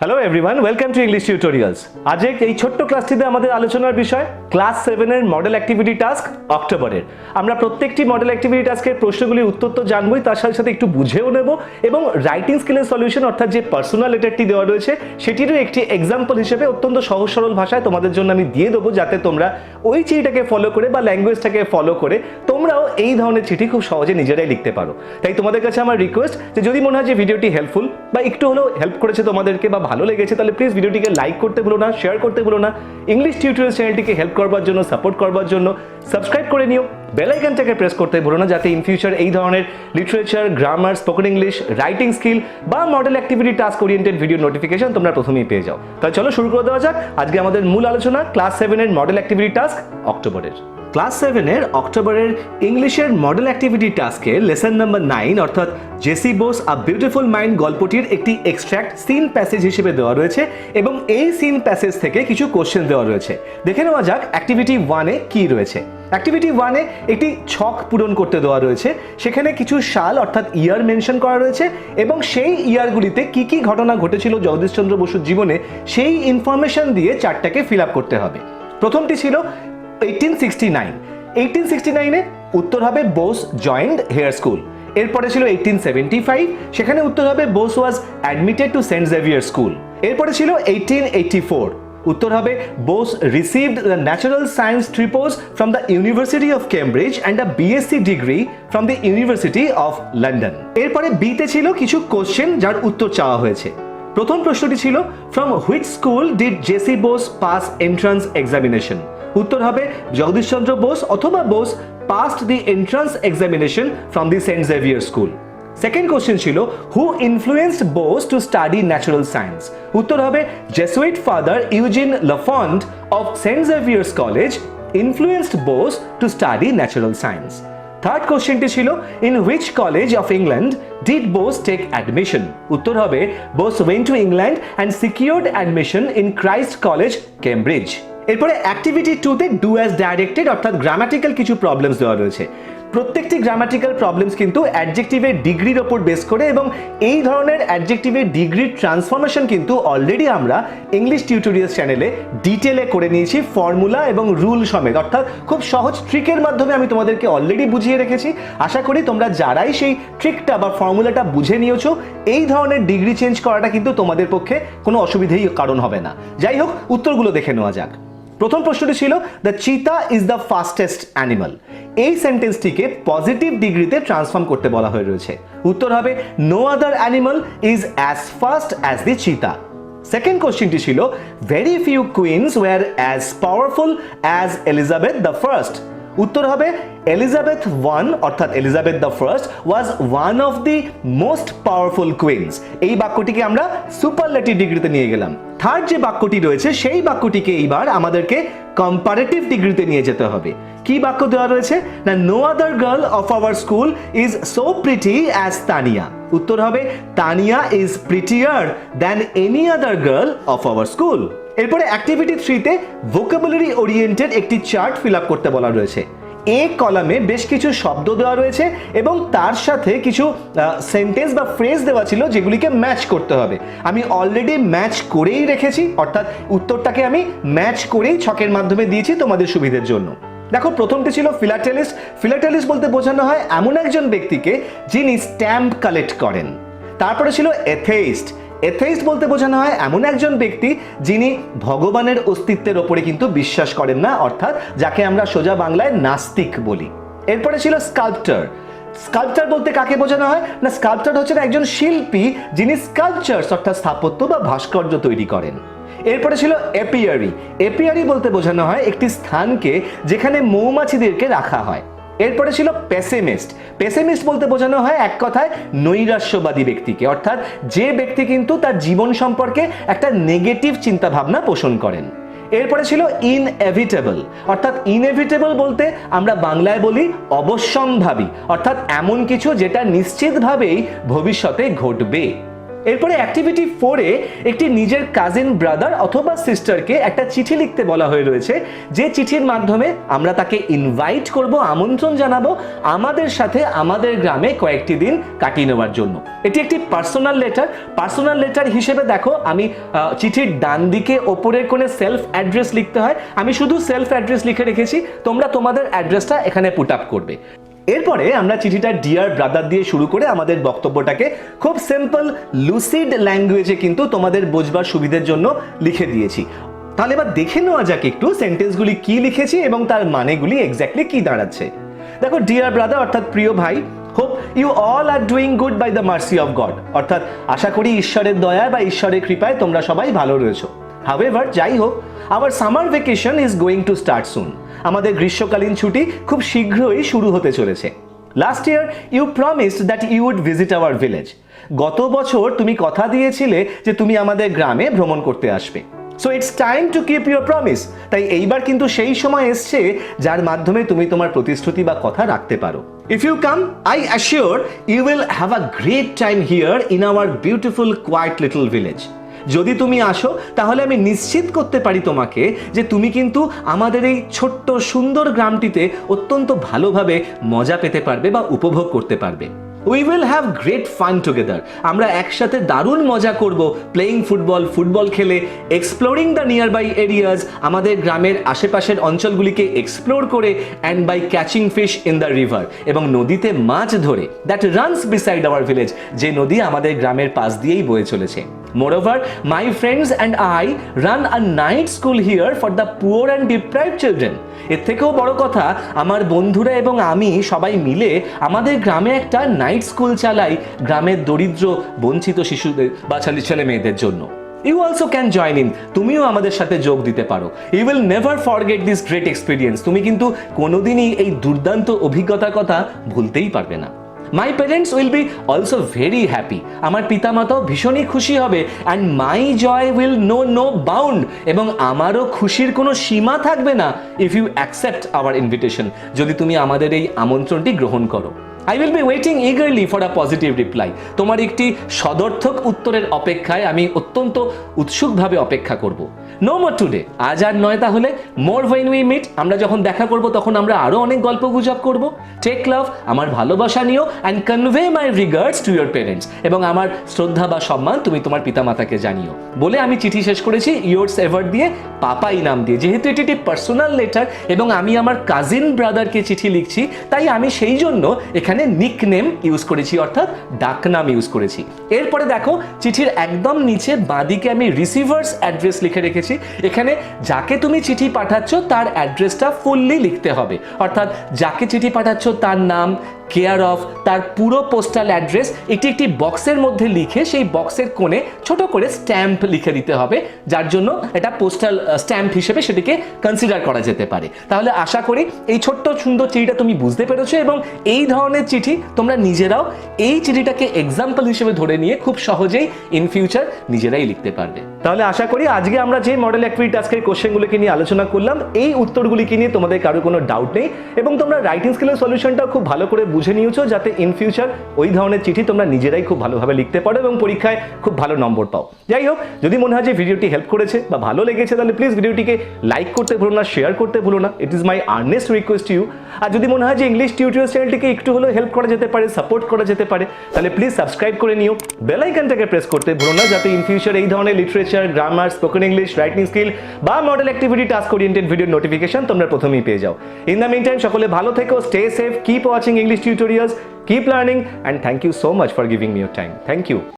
Hello everyone, welcome to English tutorials. আজ এই ছোট্ট ক্লাসটিতে আমাদের আলোচনার বিষয় ক্লাস 7 এর মডেল অ্যাক্টিভিটি টাস্ক অক্টোবরের। আমরা প্রত্যেকটি মডেল অ্যাক্টিভিটি টাস্কের প্রশ্নগুলির উত্তর তো জানবই, তার সাথে সাথে একটু বুঝেও নেব এবং রাইটিং স্কিলের সলিউশন অর্থাৎ যে পার্সোনাল লেটারটি দেওয়া রয়েছে সেটিরও একটি এক্সাম্পল হিসেবে অত্যন্ত সহজ সরল ভাষায় তোমাদের জন্য আমি দিয়ে দেবো, যাতে তোমরা ওই চিঠিটাকে ফলো করে বা ল্যাঙ্গুয়েজটাকে ফলো করে তোমরাও এই ধরনের চিঠি খুব সহজে নিজেরাই লিখতে পারো। তাই তোমাদের কাছে আমার রিকোয়েস্ট যে যদি মনে হয় যে ভিডিওটি হেল্পফুল বা একটু হলেও হেল্প করেছে তোমাদেরকে বা ভালো লেগেছে, তাহলে প্লিজ ভিডিওটিকে লাইক করতে ভুলো না, শেয়ার করতে ভুলো না। ইংলিশ টিউটোরিয়াল চ্যানেলটিকে হেল্প করবার জন্য, সাপোর্ট করবার জন্য সাবস্ক্রাইব করে নিও। বেল আইকনটাকে প্রেস করতে ভুলো না, যাতে ইন ফিউচার এই ধরনের literature, grammar, spoken English, writing skill বা model activity task oriented video notification তোমরা প্রথমেই পেয়ে যাও। তাহলে চলো শুরু করে দেওয়া যাক। আজকে আমাদের মূল আলোচনা ক্লাস 7 এর মডেল অ্যাক্টিভিটি টাস্ক অক্টোবরের। ক্লাস 7 এর অক্টোবরের ইংলিশের মডেল অ্যাক্টিভিটি টাস্কের লেসন নাম্বার 9 অর্থাৎ J C Bose a beautiful mind গল্পটির একটি এক্সট্র্যাক্ট সিন প্যাসেজ হিসেবে দেওয়া রয়েছে এবং এই সিন প্যাসেজ থেকে কিছু কোশ্চেন দেওয়া রয়েছে। দেখে নেওয়া যাক অ্যাক্টিভিটি 1 এ কি রয়েছে। অ্যাক্টিভিটি 1 এ একটি ছক পূরণ করতে দেওয়া রয়েছে, সেখানে কিছু সাল অর্থাৎ ইয়ার মেনশন করা রয়েছে এবং সেই ইয়ারগুলিতে কি কি ঘটনা ঘটেছিল জগদীশচন্দ্র বসুর জীবনে সেই ইনফরমেশন দিয়ে চারটাকে ফিল আপ করতে হবে। প্রথমটি ছিল 1869। 1869 এ উত্তর হবে বোস জয়েন্ড হেয়ার স্কুল। এরপরে ছিল 1875, সেখানে উত্তর হবে Bose was admitted to saint Xavier school. এরপরে ছিল 1884, উত্তর হবে Bose received the natural science tripos from the university of Cambridge and a BSc degree from the university of London. এরপরে বিতে ছিল কিছু কোশ্চেন যার উত্তর চাওয়া হয়েছে। প্রথম প্রশ্নটি ছিল from which school did J C Bose pass entrance examination. উত্তর হবে জগদীশচন্দ্র বোস অথবা Bose passed the entrance examination from the saint Xavier school. Second question ছিল who influenced Bose to study natural science. উত্তর হবে Jesuit father Eugene Lafont of saint Xavier's college influenced Bose to study natural science. Third কোশ্চেনটি ছিল in which college of England did Bose take admission. উত্তর হবে Bose went to England and secured admission in Christ college Cambridge. এরপরে activity 2 তে do as directed অর্থাৎ grammatical কিছু problems দেওয়া রয়েছে। প্রত্যেকটি গ্রামাটিক্যাল প্রবলেমস কিন্তু অ্যাডজেক্টিভের ডিগ্রির ওপর বেস করে এবং এই ধরনের অ্যাডজেক্টিভের ডিগ্রির ট্রান্সফরমেশন কিন্তু অলরেডি আমরা ইংলিশ টিউটোরিয়ালস চ্যানেলে ডিটেলে করে নিয়েছি, ফর্মুলা এবং রুল সমেত, অর্থাৎ খুব সহজ ট্রিকের মাধ্যমে আমি তোমাদেরকে অলরেডি বুঝিয়ে রেখেছি। আশা করি তোমরা যারাই সেই ট্রিকটা বা ফর্মুলাটা বুঝে নিয়েছো, এই ধরনের ডিগ্রি চেঞ্জ করাটা কিন্তু তোমাদের পক্ষে কোনো অসুবিধেই কারণ হবে না। যাই হোক, উত্তরগুলো দেখে নেওয়া যাক। প্রথম প্রশ্নটি ছিল দ্য চিতা ইজ দ্য ফাস্টেস্ট অ্যানিমাল। এই সেন্টেন্সটিকে পজিটিভ ডিগ্রিতে ট্রান্সফর্ম করতে বলা হয়ে রয়েছে। উত্তর হবে no other animal is as fast as the cheetah. Second কোশ্চেনটি ছিল very few queens were as powerful as Elizabeth the first. উত্তর হবে এলিজাবেথ ওয়ান অর্থাৎ Elizabeth the first was one of the most powerful queens. এই বাক্যটিকে আমরা superlative ডিগ্রিতে নিয়ে গেলাম। থার্ড যে বাক্যটি রয়েছে সেই বাক্যটিকে এইবার আমাদেরকে কম্পারেটিভ ডিগ্রিতে নিয়ে যেতে হবে। কি বাক্য দেওয়া রয়েছে না no other girl of our school is so pretty as Tania. উত্তর হবে Tania is prettier than any other girl of our school. এরপরে অ্যাক্টিভিটি 3 তে ভোকাবুলারি ওরিয়েন্টেড একটি চার্ট ফিল আপ করতে বলা রয়েছে। এ কলামে বেশ কিছু শব্দ দেওয়া রয়েছে এবং তার সাথে কিছু সেন্টেন্স বা ফ্রেজ দেওয়া ছিল যেগুলিকে ম্যাচ করতে হবে। আমি অলরেডি ম্যাচ করেই রেখেছি, অর্থাৎ উত্তরটাকে আমি ম্যাচ করেই ছকের মাধ্যমে দিয়েছি তোমাদের সুবিধের জন্য। দেখো, প্রথমটি ছিল ফিলাটেলিস্ট। ফিলাটেলিস্ট বলতে বোঝানো হয় এমন একজন ব্যক্তিকে যিনি স্ট্যাম্প কালেক্ট করেন। তারপরে ছিল এথেইস্ট। এথেইস্ট বলতে বোঝানো হয় এমন একজন ব্যক্তি যিনি ভগবানের অস্তিত্বের ওপরে কিন্তু বিশ্বাস করেন না, অর্থাৎ যাকে আমরা সোজা বাংলায় নাস্তিক বলি। এরপরে ছিল স্কাল্পচার। স্কাল্পচার বলতে কাকে বোঝানো হয় না স্কাল্পচার হচ্ছেন একজন শিল্পী যিনি স্কাল্পচার্স অর্থাৎ স্থাপত্য বা ভাস্কর্য তৈরি করেন। এরপরে ছিল এপিয়ারি। এপিয়ারি বলতে বোঝানো হয় একটি স্থানকে যেখানে মৌমাছিদেরকে রাখা হয়। এরপরে ছিল পেসিমিস্ট। পেসিমিস্ট বলতে বোঝানো হয় এক কথায় নৈরাশ্যবাদী ব্যক্তিকে, অর্থাৎ যে ব্যক্তি কিন্তু তার জীবন সম্পর্কে একটা নেগেটিভ চিন্তা ভাবনা পোষণ করেন। এরপরে ছিল ইনএভিটেবল, অর্থাৎ ইনএভিটেবল বলতে আমরা বাংলায় বলি অবশ্যম্ভাবী, অর্থাৎ এমন কিছু যেটা নিশ্চিতভাবেই ভবিষ্যতে ঘটবে। এরপরে অ্যাক্টিভিটি 4-এ একটি নিজের কাজিন ব্রাদার অথবা সিস্টারকে একটা চিঠি লিখতে বলা হয়ে রয়েছে, যে চিঠির মাধ্যমে আমরা তাকে ইনভাইট করব, আমন্ত্রণ জানাবো আমাদের সাথে আমাদের গ্রামে কয়েকটি দিন কাটিয়ে নেওয়ার জন্য। এটি একটি পার্সোনাল লেটার হিসেবে দেখো, আমি চিঠির ডান দিকে ওপরের কোণে সেলফ অ্যাড্রেস লিখতে হয়, আমি শুধু সেলফ অ্যাড্রেস লিখে রেখেছি, তোমরা তোমাদের অ্যাড্রেসটা এখানে পুট আপ করবে। এরপরে আমরা চিঠিটা ডিয়ার ব্রাদার দিয়ে শুরু করে আমাদের বক্তব্যটাকে খুব সিম্পল লুসিড ল্যাঙ্গুয়েজে কিন্তু তোমাদের বোঝবার সুবিধার জন্য লিখে দিয়েছি। তাহলে এবার দেখে নেওয়া যাক একটু সেন্টেন্সগুলি কি লিখেছি এবং তার মানেগুলি এক্স্যাক্টলি কি দাঁড়াচ্ছে। দেখো, ডিয়ার ব্রাদার অর্থাৎ প্রিয় ভাই, hope you all are doing good by the mercy of God, অর্থাৎ আশা করি ঈশ্বরের দয়ায় বা ঈশ্বরের কৃপায় তোমরা সবাই ভালো রয়েছো। হাউএভার, যাই হোক, our summer vacation is going to start soon, আমাদের গ্রীষ্মকালীন ছুটি খুব শীঘ্রই শুরু হতে চলেছে। Last year you promised that you would visit our village, গত বছর তুমি কথা দিয়েছিলে যে তুমি আমাদের গ্রামে ভ্রমণ করতে আসবে। So it's time to keep your promise, তাই এইবার কিন্তু সেই সময় এসছে যার মাধ্যমে তুমি তোমার প্রতিশ্রুতি বা কথা রাখতে পারো। If you come, I assure you will have a great time here in our beautiful quite little village, যদি তুমি আসো তাহলে আমি নিশ্চিত করতে পারি তোমাকে যে তুমি কিন্তু আমাদের এই ছোট্ট সুন্দর গ্রামটিতে অত্যন্ত ভালোভাবে মজা পেতে পারবে বা উপভোগ করতে পারবে। We will have great fun together, আমরা একসাথে দারুণ মজা করব, প্লেইং ফুটবল খেলে, exploring the nearby areas, আমাদের গ্রামের আশেপাশের অঞ্চলগুলিকে এক্সপ্লোর করে, and by catching fish in the river, এবং নদীতে মাছ ধরে, that runs beside our village, যে নদী আমাদের গ্রামের পাশ দিয়েই বয়ে চলেছে। Moreover, my friends and I run a night school here for the poor and deprived children. এর থেকেও বড় কথা, আমার বন্ধুরা এবং আমি সবাই মিলে আমাদের গ্রামে একটা নাইট স্কুল চালাই গ্রামের দরিদ্র বঞ্চিত শিশুদের বা ছেলে মেয়েদের জন্য। You also can join in, তুমিও আমাদের সাথে যোগ দিতে পারো। You will never forget this great experience, তুমি কিন্তু কোনোদিনই এই দুর্দান্ত অভিজ্ঞতার কথা ভুলতেই পারবে না। My parents will be also very happy, আমার পিতামাতাও ভীষণই খুশি হবে। And my joy will no bound, এবং আমারও খুশির কোনো সীমা থাকবে না if you accept our invitation, যদি তুমি আমাদের এই আমন্ত্রণটি গ্রহণ করো। I will be waiting eagerly for a positive reply, তোমার একটি সদর্থক উত্তরের অপেক্ষায় আমি অত্যন্ত উৎসুকভাবে অপেক্ষা করব। No more today, আজ আর নয়, তাহলে more when we meet, আমরা যখন দেখা করব তখন আমরা আরো অনেক গল্প গুজব করব। Take love, আমার ভালোবাসা নিও, and convey my regards to your parents, এবং আমার শ্রদ্ধা বা সম্মান তুমি তোমার পিতামাতাকে জানিও। বলে আমি চিঠি শেষ করেছি yours ever দিয়ে, পাপাই নাম দিয়ে, যেহেতু এটি একটি পার্সোনাল লেটার এবং আমি আমার কাজিন ব্রাদারকে চিঠি লিখছি, তাই আমি সেই জন্য এখানে নিকনেম ইউজ করেছি, অর্থাৎ ডাকনাম ইউজ করেছি। এরপরে দেখো, চিঠির একদম নিচে বাঁদিকে আমি রিসিভার্স অ্যাড্রেস লিখে রেখেছি। এখানে যাকে তুমি চিঠি পাঠাচ্ছ তার অ্যাড্রেসটা ফুললি লিখতে হবে, অর্থাৎ যাকে চিঠি পাঠাচ্ছ তার নাম, কেয়ার অফ, তার পুরো পোস্টাল অ্যাড্রেস, এটি একটি বক্সের মধ্যে লিখে সেই বক্সের কোণে ছোট করে স্ট্যাম্প লিখে দিতে হবে, যার জন্য এটা পোস্টাল স্ট্যাম্প হিসেবে সেটিকে কনসিডার করা যেতে পারে। তাহলে আশা করি এই ছোট্ট সুন্দর চিঠিটা তুমি বুঝতে পেরেছো, এবং এই ধরনের চিঠি তোমরা নিজেরাও এই চিঠিটাকে এক্সাম্পল হিসেবে ধরে নিয়ে খুব সহজেই ইন ফিউচার নিজেরাই লিখতে পারবে। তাহলে আশা করি আজকে আমরা যে মডেল অ্যাক্টিভিটি টাস্কের কোশ্চেনগুলোকে নিয়ে আলোচনা করলাম, এই উত্তরগুলিকে নিয়ে তোমাদের কারো কোনো ডাউট নেই, এবং তোমরা রাইটিং স্কিলের সলিউশনটাও খুব ভালো করে বুঝে নিয়েছো, যাতে ইন ফিউচার ওই ধরনের চিঠি তোমরা নিজেরাই খুব ভালোভাবে লিখতে পারো এবং পরীক্ষায় খুব ভালো নম্বর পাও। যাই হোক, যদি মনে হয় যে ভিডিওটি হেল্প করেছে বা ভালো লেগেছে, তাহলে প্লিজ ভিডিওটিকে লাইক করতে ভুলো না, শেয়ার করতে ভুলো না, it is my earnest request you. আর যদি মনে হয় যে ইংলিশ টিউটোরিয়াল চ্যানেলটিকে একটু হলেও হেল্প করা যেতে পারে, সাপোর্ট করা যেতে পারে, তাহলে প্লিজ সাবস্ক্রাইব করে নিও, বেল আইকনটাকে প্রেস করতে ভুলো না, যাতে ইন ফিউচার এই ধরনের literature, grammar, spoken English, writing skill বা model activity task oriented video notification তোমরা প্রথমেই পেয়ে যাও। ইন দ্য মিন টাইম, সকলে ভালো থেকো, stay safe, keep watching English tutorials, keep learning, and thank you so much for giving me your time. Thank you.